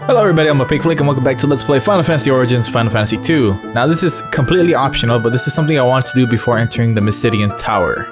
Hello everybody, I'm a Pig Flick and welcome back to Let's Play Final Fantasy Origins Final Fantasy 2. Now this is completely optional, but this is something I want to do before entering the Mysidian Tower.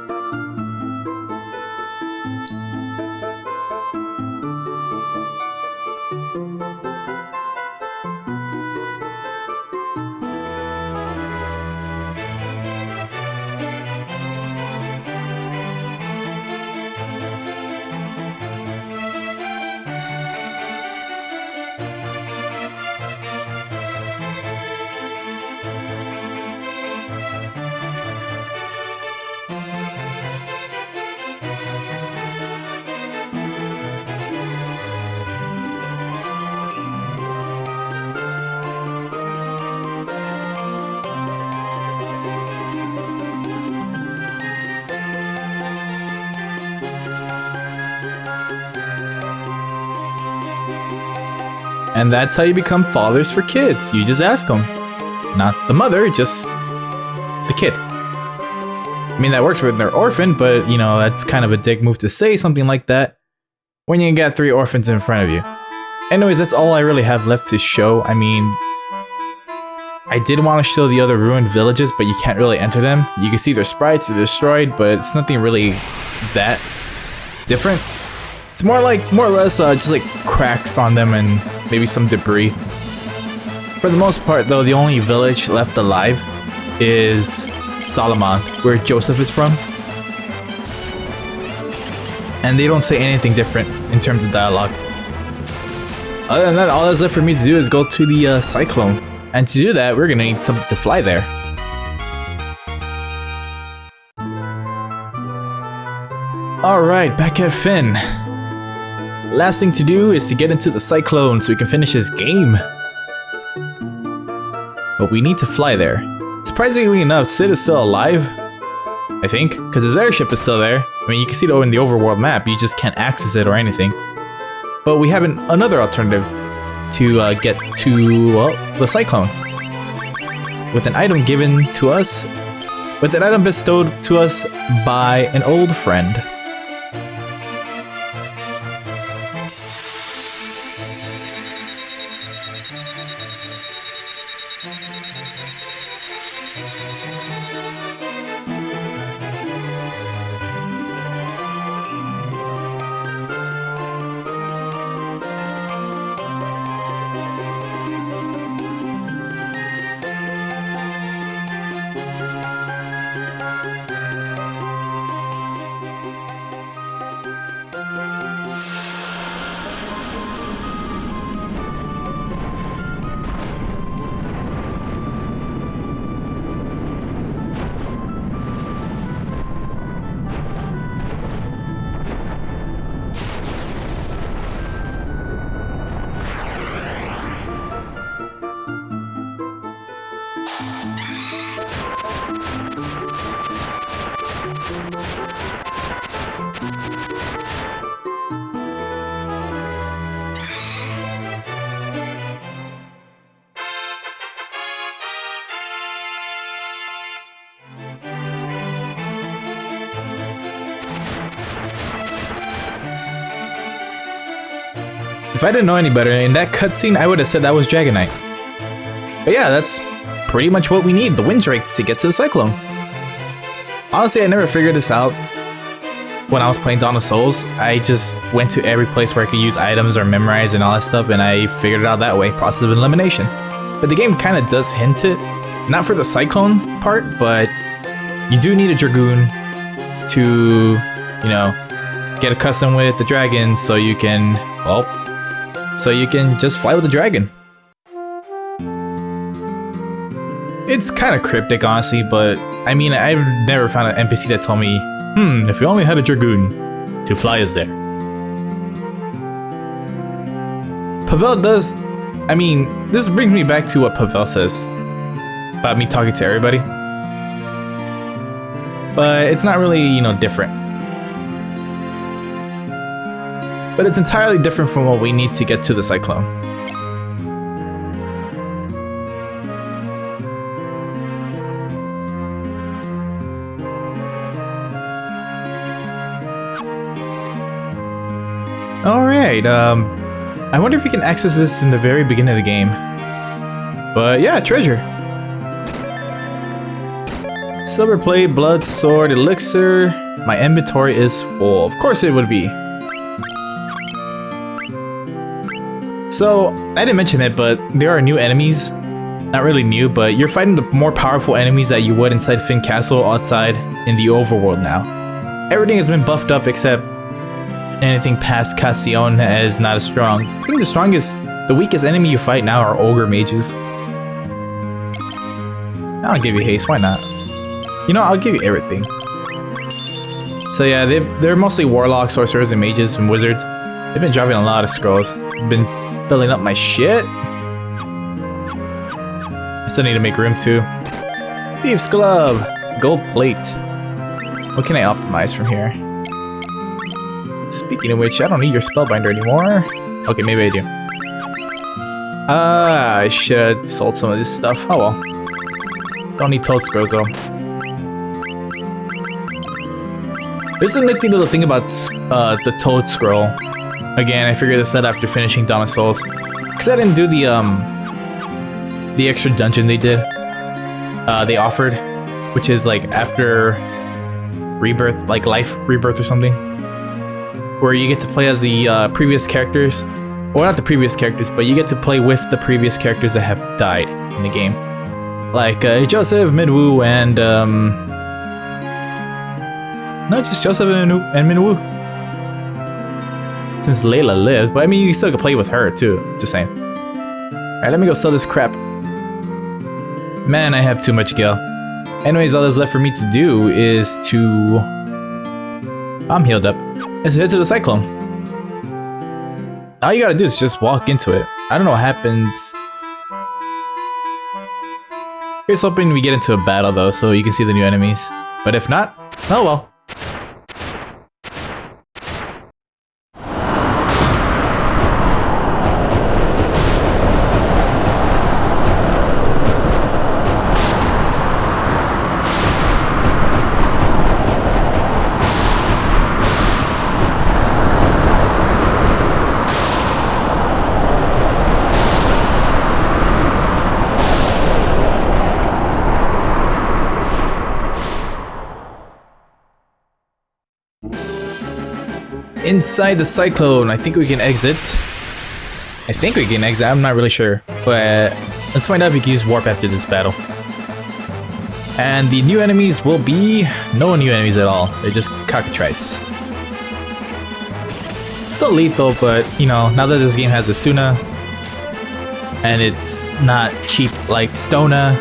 And that's how you become fathers for kids. You just ask them. Not the mother, just the kid. I mean, that works when they're orphaned, but, you know, that's kind of a dick move to say something like that when you got 3 orphans in front of you. Anyways, that's all I really have left to show. I mean, I did want to show the other ruined villages, but you can't really enter them. You can see their sprites are destroyed, but it's nothing really that different. It's more or less just like cracks on them and maybe some debris. For the most part though, the only village left alive is Solomon, where Joseph is from. And they don't say anything different in terms of dialogue. Other than that, all that's left for me to do is go to the cyclone. And to do that, we're gonna need something to fly there. Alright, back at Finn. Last thing to do is to get into the cyclone so we can finish this game. But we need to fly there. Surprisingly enough, Sid is still alive, I think, because his airship is still there. I mean, you can see it in the overworld map, you just can't access it or anything. But we have another alternative to get to, well, the cyclone. With an item given to us, with an item bestowed to us by an old friend. If I didn't know any better, in that cutscene I would have said that was Dragonite. But yeah, that's pretty much what we need, the Winddrake, to get to the cyclone. Honestly, I never figured this out when I was playing Dawn of Souls. I just went to every place where I could use items or memorize and all that stuff, and I figured it out that way, process of elimination. But the game kind of does hint it, not for the cyclone part, but you do need a Dragoon to, you know, get accustomed with the dragon so you can, well, so you can just fly with the dragon. It's kind of cryptic, honestly, but I mean, I've never found an NPC that told me, if we only had a Dragoon to fly us there. Pavel does, I mean, this brings me back to what Pavel says about me talking to everybody. But it's not really, you know, different. But it's entirely different from what we need to get to the cyclone. Alright, I wonder if we can access this in the very beginning of the game. But yeah, treasure. Silver plate, blood, sword, elixir. My inventory is full. Of course it would be. So, I didn't mention it, but there are new enemies. Not really new, but you're fighting the more powerful enemies that you would inside Finn Castle outside in the overworld now. Everything has been buffed up except anything past Cassione is not as strong. I think the weakest enemy you fight now are ogre mages. I'll give you haste, why not? You know, I'll give you everything. So yeah, they're mostly warlocks, sorcerers, and mages and wizards. They've been dropping a lot of scrolls. Been filling up my shit. I still need to make room too. Thief's glove, gold plate. What can I optimize from here? Speaking of which, I don't need your spellbinder anymore. Okay, maybe I do. I should have sold some of this stuff. Oh well. Don't need toad scrolls though. There's a nifty little thing about the toad scroll. Again, I figured this out after finishing Dawn of Souls. Because I didn't do the extra dungeon they did. They offered. Which is like after rebirth, like life rebirth or something. Where you get to play as the previous characters. Well, not the previous characters, but you get to play with the previous characters that have died in the game. Like Joseph, Minwoo, and no, just Joseph and Minwoo. Since Layla lived, but I mean, you still could play with her too. Just saying. Alright, let me go sell this crap. Man, I have too much gil. Anyways, all that's left for me to do is to... I'm healed up. Is head to the cyclone. All you gotta do is just walk into it. I don't know what happens. Here's hoping we get into a battle though, so you can see the new enemies. But if not, oh well. Inside the cyclone, I think we can exit. I'm not really sure. But let's find out if we can use warp after this battle. And the new enemies will be no new enemies at all. They're just cockatrice. Still lethal, but you know, now that this game has a Suna and it's not cheap like Stona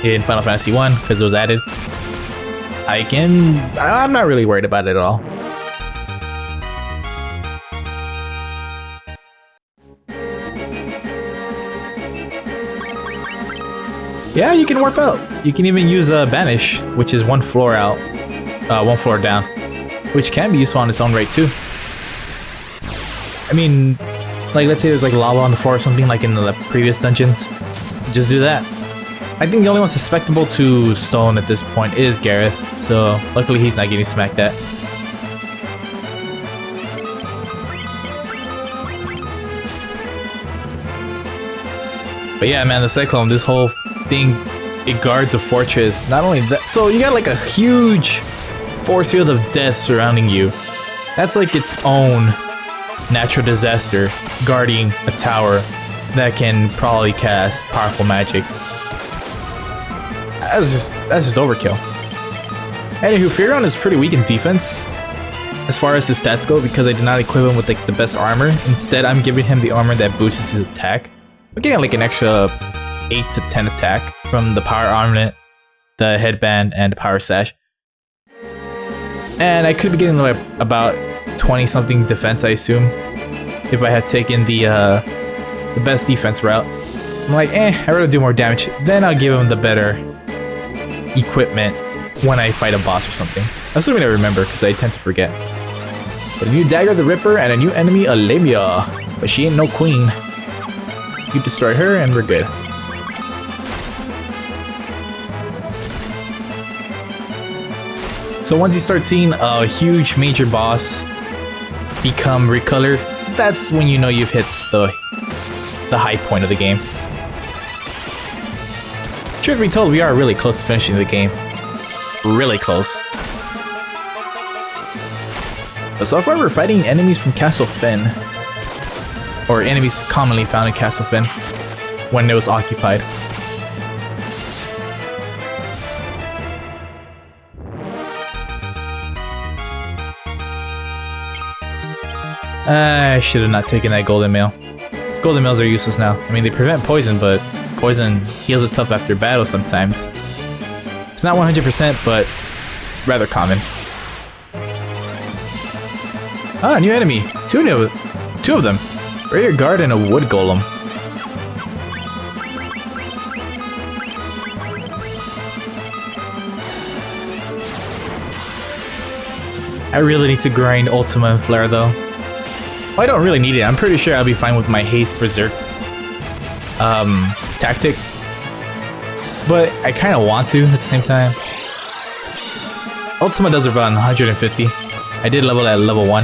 in Final Fantasy 1 because it was added, I'm not really worried about it at all. Yeah, you can warp out. You can even use Banish, which is one floor out, one floor down, which can be useful on its own right too. I mean, like let's say there's like lava on the floor or something like in the previous dungeons. Just do that. I think the only one susceptible to stone at this point is Gareth, so luckily he's not getting smacked at. But yeah, man, the Cyclone, this whole thing, it guards a fortress. Not only that, so you got like a huge force field of death surrounding you. That's like its own natural disaster guarding a tower that can probably cast powerful magic. That's just overkill. Anywho, Furion is pretty weak in defense as far as his stats go because I did not equip him with like the best armor. Instead, I'm giving him the armor that boosts his attack. I'm getting like an extra 8 to 10 attack from the power armament, the headband, and the power sash. And I could be getting like about 20 something defense, I assume, if I had taken the best defense route. I'm like, I'd rather do more damage. Then I'll give him the better equipment when I fight a boss or something. Assuming I remember, because I tend to forget. But a new Dagger the Ripper and a new enemy, Alemia. But she ain't no queen. You destroy her and we're good. So once you start seeing a huge major boss become recolored, that's when you know you've hit the high point of the game. Truth be told, we are really close to finishing the game. Really close. But so far we're fighting enemies from Castle Finn. Or enemies commonly found in Castle Finn when it was occupied. I should have not taken that golden mail. Golden mails are useless now. I mean, they prevent poison, but poison heals itself after battle sometimes. It's not 100%, but it's rather common. Ah, new enemy. Two of them. Raider Guard and a Wood Golem. I really need to grind Ultima and Flare though. Well, I don't really need it. I'm pretty sure I'll be fine with my Haste Berserk tactic. But I kind of want to at the same time. Ultima does around 150. I did level at level 1.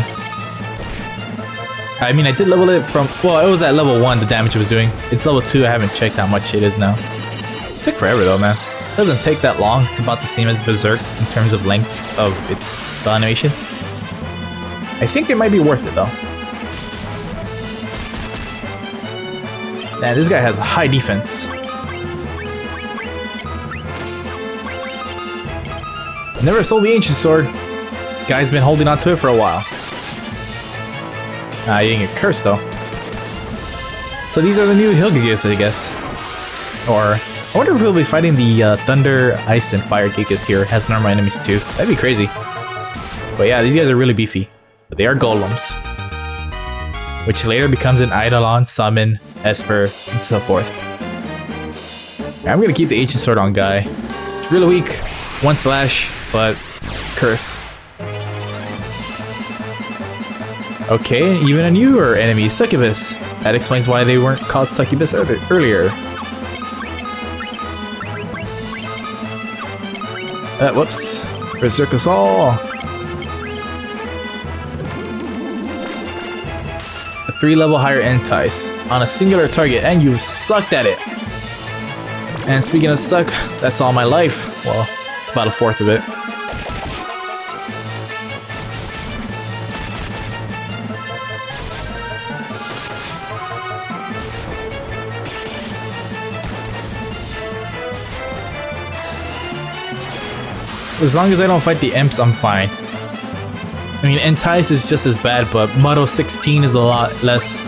I mean, I did level it from... Well, it was at level 1 the damage it was doing. It's level 2, I haven't checked how much it is now. It took forever though, man. It doesn't take that long. It's about the same as Berserk in terms of length of its spell animation. I think it might be worth it though. Man, this guy has a high defense. Never sold the Ancient Sword. Guy's been holding on to it for a while. Ah, you didn't get cursed though. So these are the new Hilgigas, I guess. Or, I wonder if we'll be fighting the Thunder, Ice, and Fire Gigas here. It has normal enemies too. That'd be crazy. But yeah, these guys are really beefy. But they are golems. Which later becomes an Eidolon, Summon, Esper, and so forth. I'm gonna keep the Ancient Sword on Guy. It's really weak. 1 slash, but curse. Okay, even a newer enemy, Succubus. That explains why they weren't called Succubus earlier. Whoops. Berserk us all. A 3-level higher Entice on a singular target, and you sucked at it. And speaking of suck, that's all my life. Well, it's about 1/4 of it. As long as I don't fight the imps, I'm fine. I mean, Entice is just as bad, but Muddle 16 is a lot less...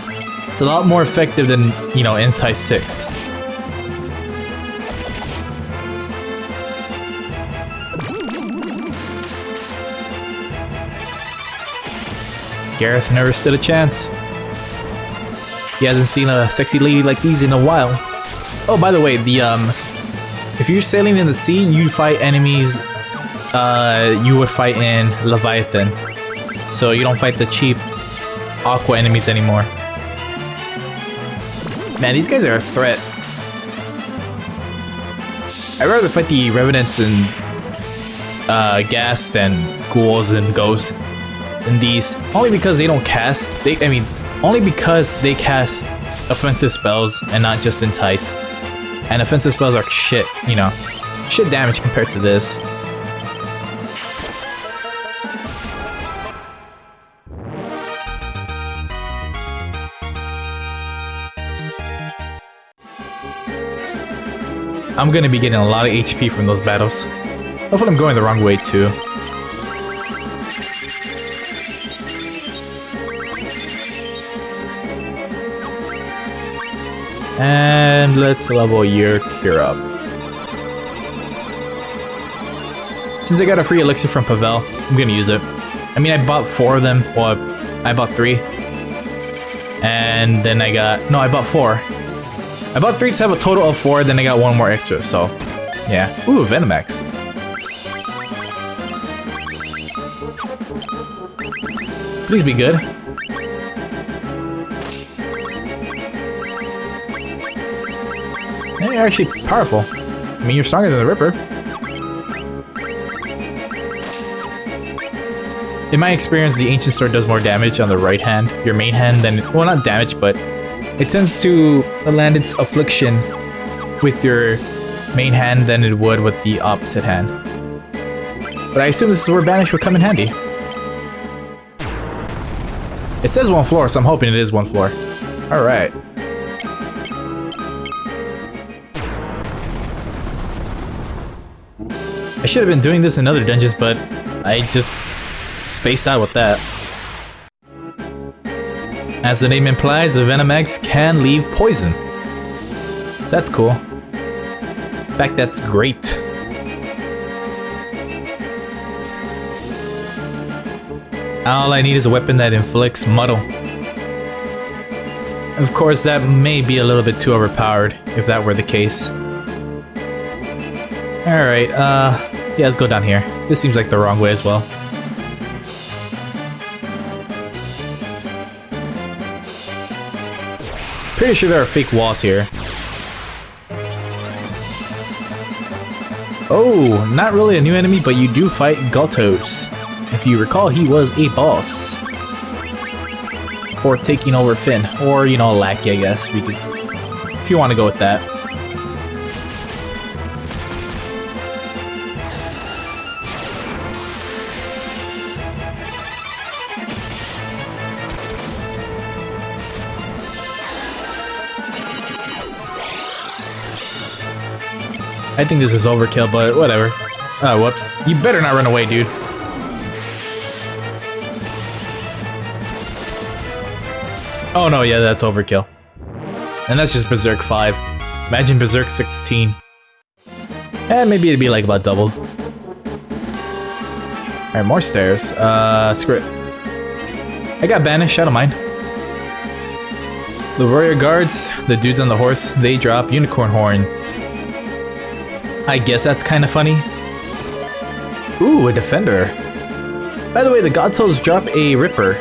It's a lot more effective than, you know, Entice 6. Gareth never stood a chance. He hasn't seen a sexy lady like these in a while. Oh, by the way, if you're sailing in the sea, you fight enemies you would fight in Leviathan. So you don't fight the cheap Aqua enemies anymore. Man, these guys are a threat. I'd rather fight the Revenants and Ghast and Ghouls and Ghosts than these. Only because they don't cast... only because they cast offensive spells and not just Entice. And offensive spells are shit, you know. Shit damage compared to this. I'm gonna be getting a lot of HP from those battles. Hopefully I'm going the wrong way too. And let's level your cure up. Since I got a free elixir from Pavel, I'm gonna use it. I mean, I bought 4 of them. Well, I bought 3. And then I bought 4. I bought 3 to have a total of 4, then I got 1 more extra, so yeah. Ooh, Venomax. Please be good. Yeah, you're actually powerful. I mean, you're stronger than the Ripper. In my experience, the Ancient Sword does more damage on the right hand, your main hand, than, well, not damage, but it tends to land its affliction with your main hand than it would with the opposite hand. But I assume this is where Banish would come in handy. It says 1 floor, so I'm hoping it is 1 floor. Alright. I should have been doing this in other dungeons, but I just spaced out with that. As the name implies, the Venom eggs can leave poison. That's cool. In fact, that's great. All I need is a weapon that inflicts muddle. Of course, that may be a little bit too overpowered, if that were the case. Alright, yeah, let's go down here. This seems like the wrong way as well. Pretty sure there are fake walls here. Oh, not really a new enemy, but you do fight Galtos. If you recall, he was a boss for taking over Finn, or, you know, a lackey, I guess. We could, if you want to go with that. I think this is overkill, but whatever. Oh, whoops. You better not run away, dude. Oh no, yeah, that's overkill. And that's just Berserk 5. Imagine Berserk 16. And maybe it'd be like about doubled. Alright, more stairs. Screw it. I got Banish, I don't mind. The warrior guards, the dudes on the horse, they drop unicorn horns. I guess that's kind of funny. Ooh, a defender. By the way, the Godtels drop a Ripper.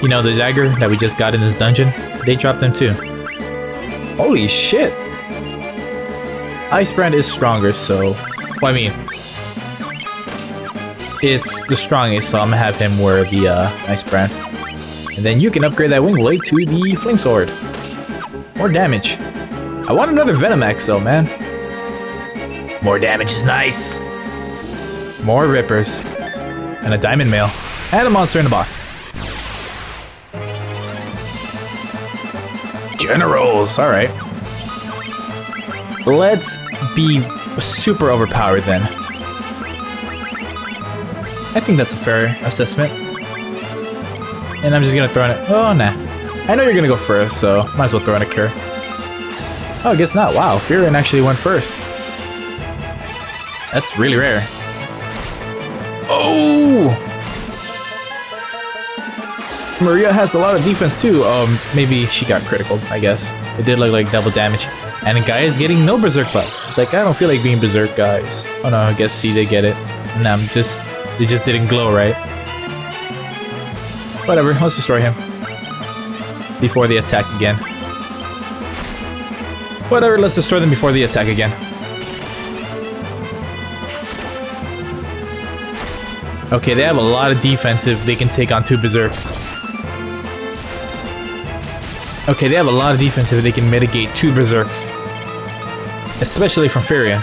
You know, the dagger that we just got in this dungeon? They drop them too. Holy shit! Icebrand is stronger, so... Well, I mean... It's the strongest, so I'm gonna have him wear the Icebrand. And then you can upgrade that wing blade to the Flame Sword. More damage. I want another Venom Axe though, man. More damage is nice. More Rippers. And a Diamond Mail. And a monster in a box. Generals! Alright. Let's be super overpowered then. I think that's a fair assessment. And I'm just gonna throw in it. Oh, nah. I know you're gonna go first, so might as well throw in a cure. Oh, I guess not. Wow, Furion actually went first. That's really rare. Oh! Maria has a lot of defense too. Maybe she got critical, I guess. It did look like double damage. And the guy is getting no Berserk buffs. It's like, I don't feel like being Berserk, guys. Oh no, I guess C, they get it. Nah, it just didn't glow right. Whatever, let's destroy him. Before they attack again. Whatever, let's destroy them before they attack again. Okay, they have a lot of defense if they can take on 2 Berserks. Okay, they have a lot of defense if they can mitigate 2 Berserks. Especially from Furion.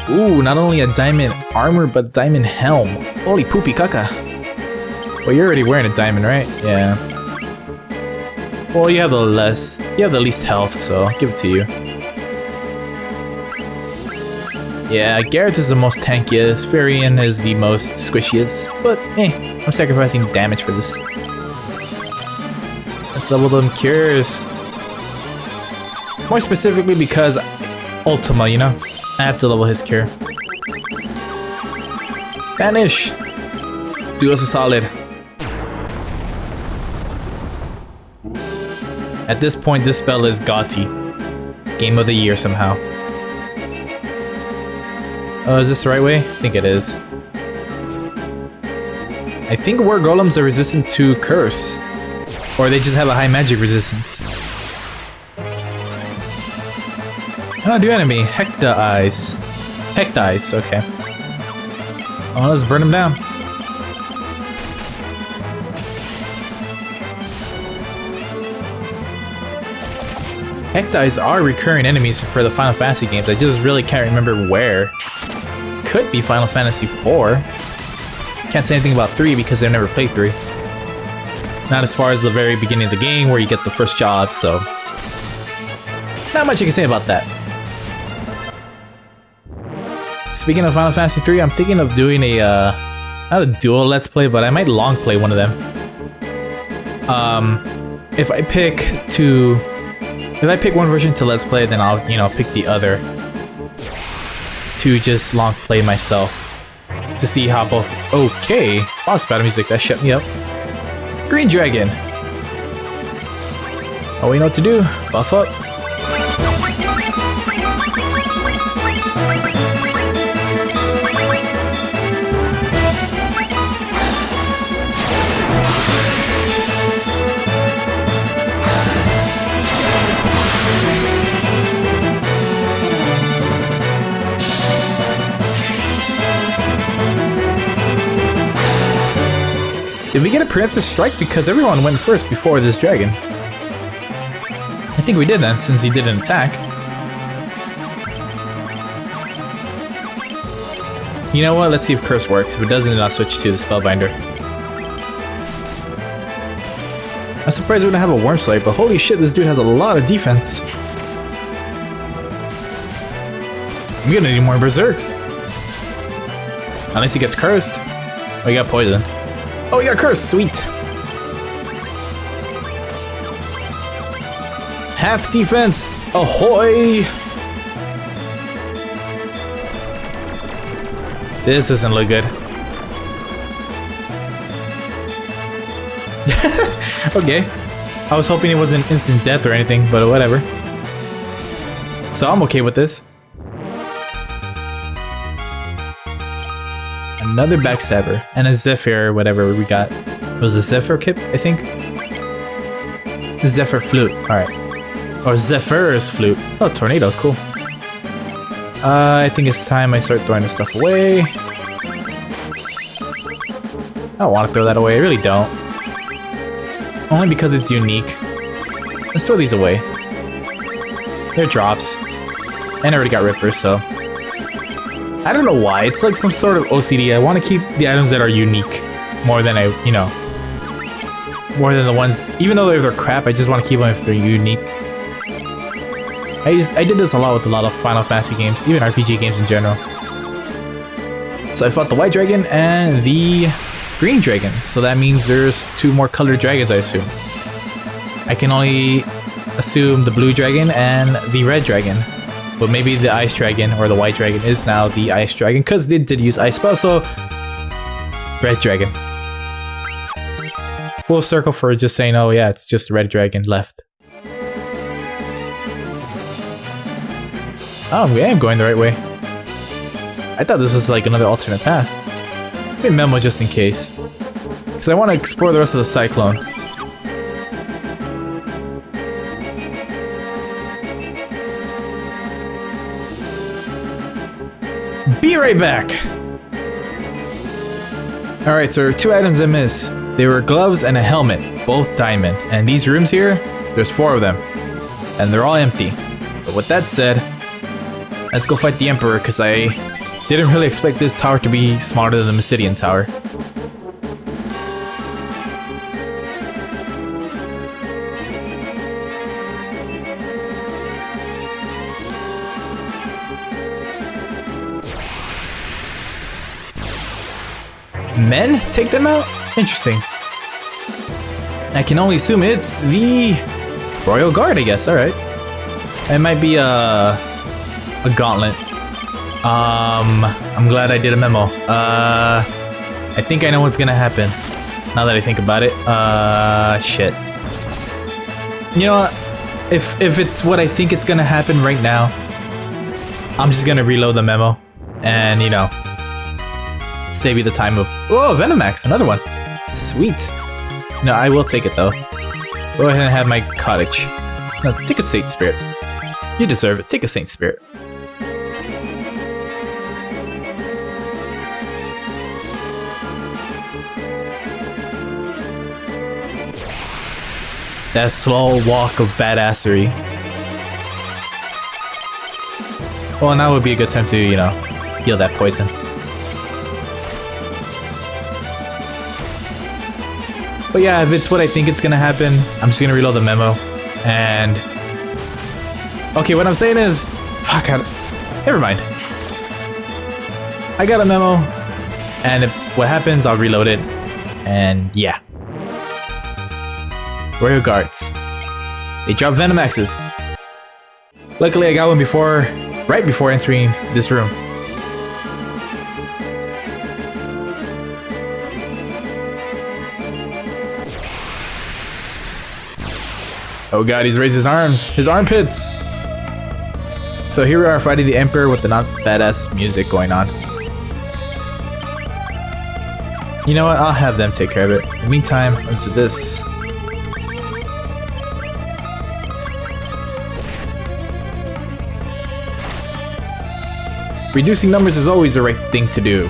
Ooh, not only a diamond armor, but diamond helm. Holy poopy caca. Well, you're already wearing a diamond, right? Yeah. Well, you have the least health, so I'll give it to you. Yeah, Garrett is the most tankiest, Furion is the most squishiest, but I'm sacrificing damage for this. Let's level them cures. More specifically because Ultima, you know? I have to level his cure. Banish! Do us a solid. At this point, this spell is Gotti. Game of the year somehow. Oh, is this the right way? I think it is. I think war golems are resistant to curse. Or they just have a high magic resistance. Oh, new enemy. Hecta eyes. Hecta eyes, okay. Oh, let's burn them down. Hecta eyes are recurring enemies for the Final Fantasy games. I just really can't remember where. Could be Final Fantasy 4. Can't say anything about 3 because I've never played 3. Not as far as the very beginning of the game where you get the first job, so... not much I can say about that. Speaking of Final Fantasy 3, I'm thinking of doing a, not a dual Let's Play, but I might long play one of them. If I pick one version to Let's Play, then I'll, you know, pick the other to just long play myself. To see how both... okay! Boss battle music, that shut me up. Green Dragon! Oh, we know what to do. Buff up. Did we get a preemptive strike? Because everyone went first before this dragon. I think we did then, since he didn't attack. You know what? Let's see if Curse works. If it doesn't, then I'll switch to the Spellbinder. I'm surprised we don't have a Worm Slayer, but holy shit, this dude has a lot of defense. I'm gonna need more Berserks. Unless he gets cursed. Oh, he got poison. Oh, he got cursed! Sweet! Half defense! Ahoy! This doesn't look good. Okay. I was hoping it wasn't instant death or anything, but whatever. So I'm okay with this. Another Backstabber, and a Zephyr, whatever we got. It was a Zephyr kip, I think? Zephyr Flute, alright. Or Zephyr's Flute. Oh, Tornado, cool. I think it's time I start throwing this stuff away. I don't want to throw that away, I really don't. Only because it's unique. Let's throw these away. They're drops. And I already got Rippers, so... I don't know why, it's like some sort of OCD. I want to keep the items that are unique more than more than the ones, even though they're crap, I just want to keep them if they're unique. I did this a lot with a lot of Final Fantasy games, even RPG games in general. So I fought the White Dragon and the Green Dragon, so that means there's 2 more colored dragons, I assume. I can only assume the Blue Dragon and the Red Dragon. But maybe the Ice Dragon or the White Dragon is now the Ice Dragon, because they did use Ice Spell, so... Red Dragon. Full circle for just saying, oh yeah, it's just Red Dragon left. Oh, I am going the right way. I thought this was like another alternate path. Let me memo just in case. Because I want to explore the rest of the Cyclone. Be right back! Alright, so there are 2 items I missed. They were gloves and a helmet, both diamond. And these rooms here, there's 4 of them. And they're all empty. But with that said, let's go fight the Emperor, because I didn't really expect this tower to be smaller than the Mysidian Tower. Men take them out? Interesting. I can only assume it's the Royal Guard, I guess. Alright. It might be a gauntlet. I'm glad I did a memo. I think I know what's gonna happen. Now that I think about it. Shit. You know what? If it's what I think it's gonna happen right now, I'm just gonna reload the memo. And, you know, save you the time of... Oh, Venomax, another one. Sweet. No, I will take it though. Go ahead and have my cottage. No, take a Satan Spirit. You deserve it. Take a saint spirit. That slow walk of badassery. Well, now would be a good time to, you know, heal that poison. But yeah, if it's what I think it's gonna happen, I'm just gonna reload the memo. And... okay, what I'm saying is... fuck, never mind. I got a memo. And if what happens, I'll reload it. And yeah. Royal Guards. They drop Venom Axes. Luckily, I got one before... right before entering this room. Oh god, he's raised his arms. His armpits! So here we are fighting the Emperor with the not badass music going on. You know what? I'll have them take care of it. In the meantime, let's do this. Reducing numbers is always the right thing to do.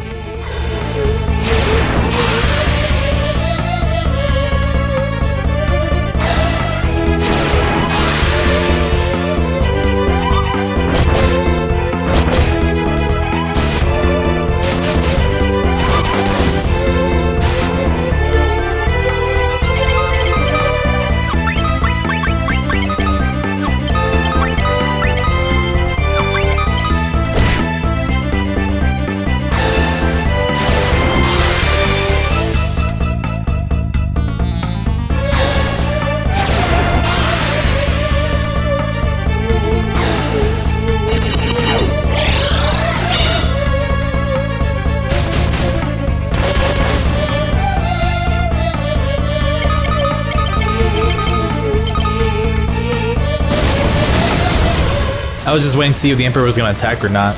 I was just waiting to see if the Emperor was gonna attack or not.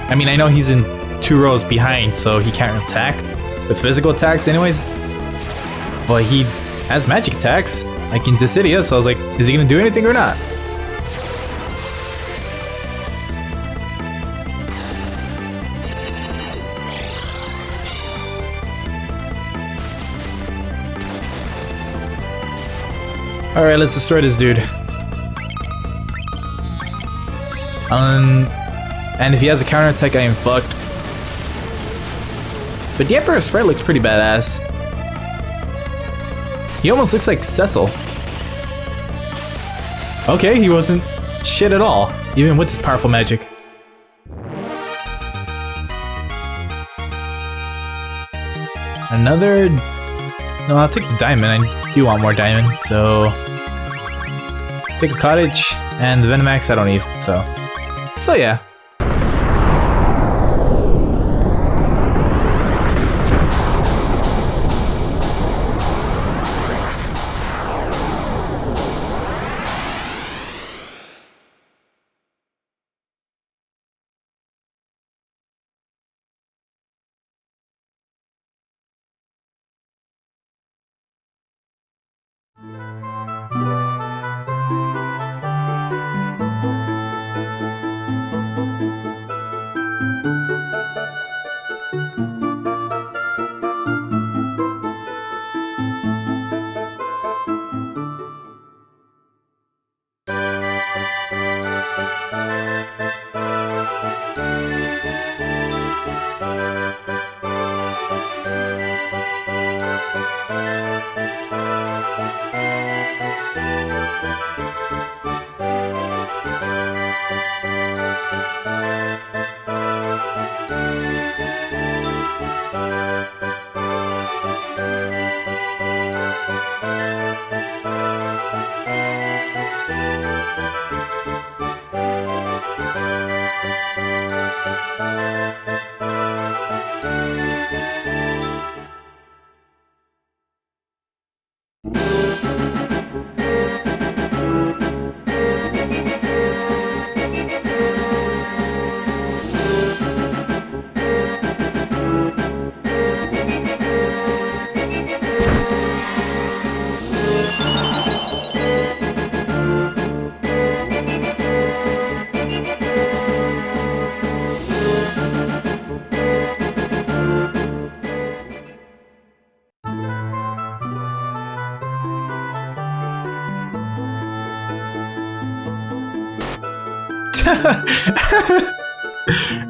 I mean, I know he's in 2 rows behind, so he can't attack with physical attacks anyways. But he has magic attacks, like in Dissidia, so I was like, is he gonna do anything or not? Alright, let's destroy this dude. And if he has a counterattack, I am fucked. But the Emperor's sprite looks pretty badass. He almost looks like Cecil. Okay, he wasn't shit at all, even with his powerful magic. Another... no, I'll take the diamond. I do want more diamond, so... take a cottage, and the Venomax I don't need, so yeah.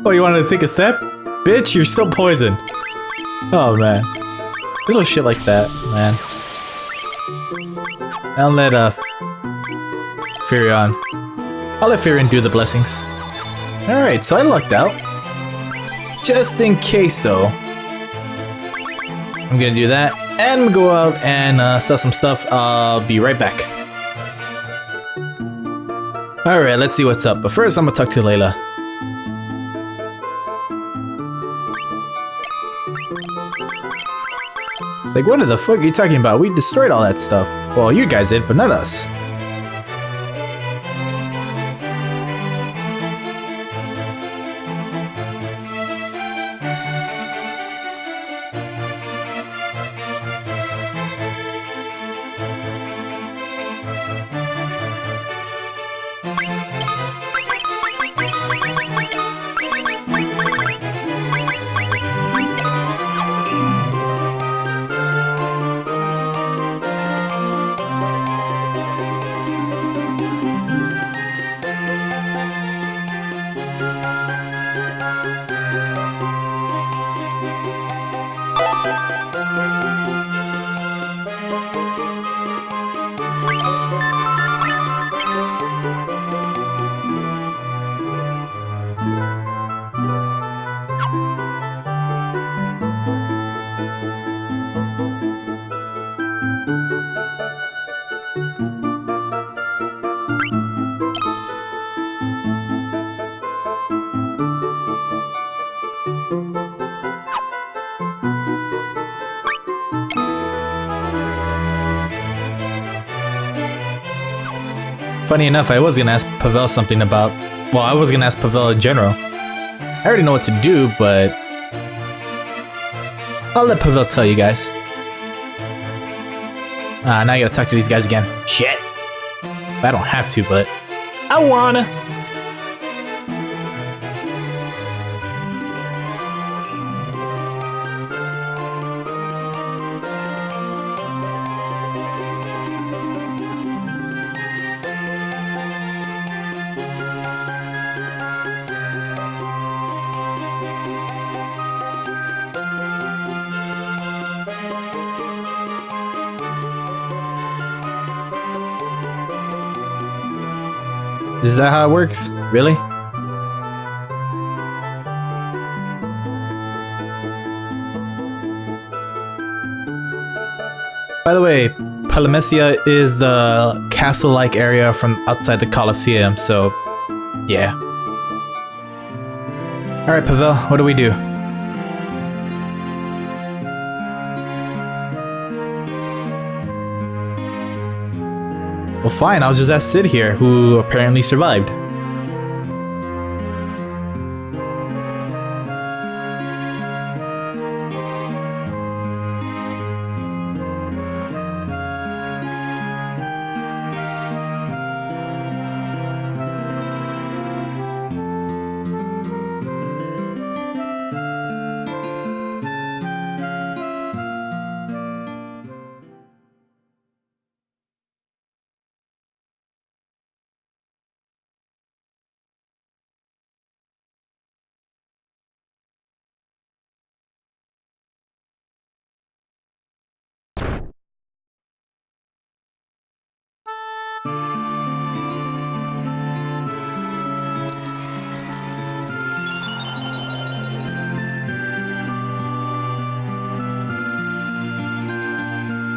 Oh, you wanted to take a step? Bitch, you're still poisoned. Oh, man. Little shit like that, man. I'll let, Furion. I'll let Furion do the blessings. Alright, so I lucked out. Just in case, though. I'm gonna do that, and go out and sell some stuff. I'll be right back. Alright, let's see what's up. But first, I'm gonna talk to Layla. Like, what the fuck are you talking about? We destroyed all that stuff. Well, you guys did, but not us. Funny enough, I was gonna ask Pavel something about... Well, I was gonna ask Pavel in general. I already know what to do, but... I'll let Pavel tell you guys. Now I gotta talk to these guys again. Shit! I don't have to, but... I wanna! Is that how it works? Really? By the way, Palamecia is the castle-like area from outside the Colosseum, so yeah. Alright, Pavel, what do we do? Well, fine, I'll just ask Sid here, who apparently survived.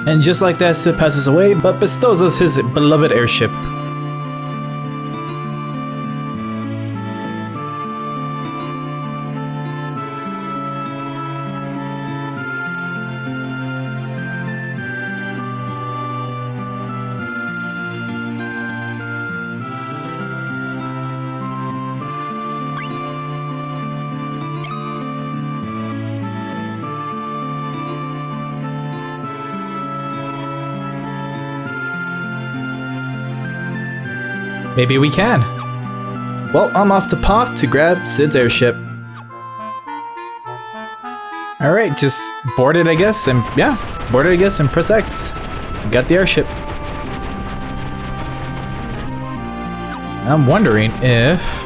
And just like that, Sid passes away, but bestows us his beloved airship. Maybe we can. Well, I'm off to Poff to grab Sid's airship. Alright, just board it, I guess, and yeah, board it, I guess, and press X. Got the airship. I'm wondering if...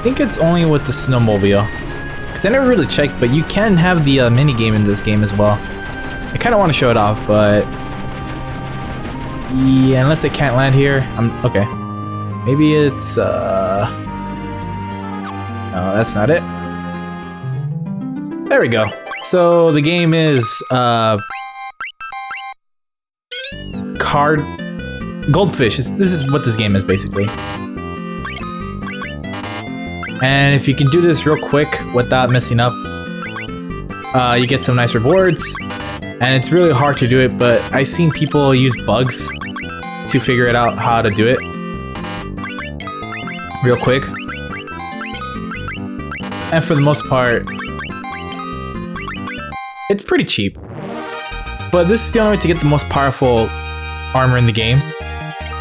think it's only with the snowmobile. Because I never really checked, but you can have the mini game in this game as well. I kind of want to show it off, but yeah, unless I can't land here, I'm okay. Maybe it's no, that's not it. There we go. So the game is card goldfish. This is what this game is basically. And if you can do this real quick without messing up, you get some nice rewards. And it's really hard to do it, but I've seen people use bugs to figure it out how to do it real quick. And for the most part, it's pretty cheap. But this is the only way to get the most powerful armor in the game.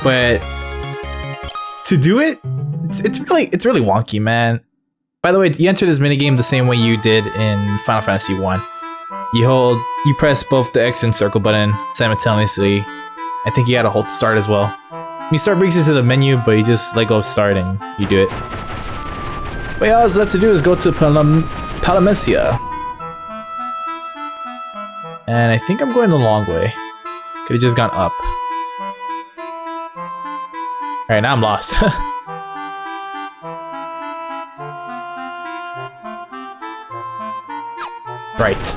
But to do it, it's really wonky, man. By the way, you enter this minigame the same way you did in Final Fantasy 1. You press both the X and circle button simultaneously. I think you gotta hold start as well. When you start brings you to the menu, but you just let go of start and you do it. What all is left to do is go to Palamecia. And I think I'm going the long way. Could have just gone up. Alright, now I'm lost. Right.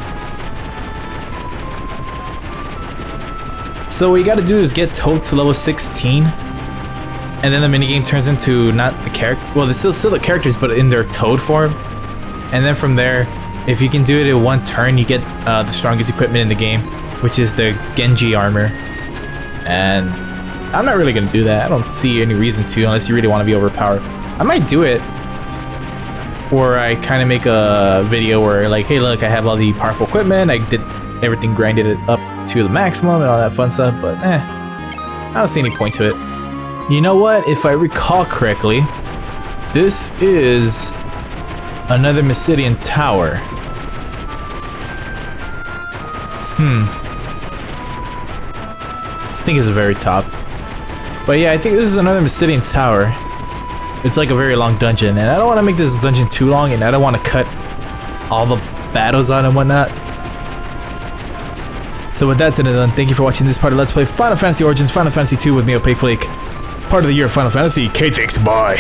So what you gotta do is get Toad to level 16. And then the minigame turns into not the character. Well, there's still the characters, but in their Toad form. And then from there, if you can do it in one turn, you get the strongest equipment in the game, which is the Genji armor. And I'm not really gonna do that. I don't see any reason to, unless you really want to be overpowered. I might do it, or I kind of make a video where like, hey, look, I have all the powerful equipment. I did everything, grinded it up to the maximum and all that fun stuff. But I don't see any point to it. You know what? If I recall correctly, this is another Mysidian tower. I think it's the very top. But yeah, I think this is another Mysidian tower. It's like a very long dungeon, and I don't want to make this dungeon too long, and I don't want to cut all the battles on and whatnot. So with that said and done, thank you for watching this part of Let's Play Final Fantasy Origins Final Fantasy 2 with me, Opaque Flake. Part of the year of Final Fantasy. K, thanks, bye.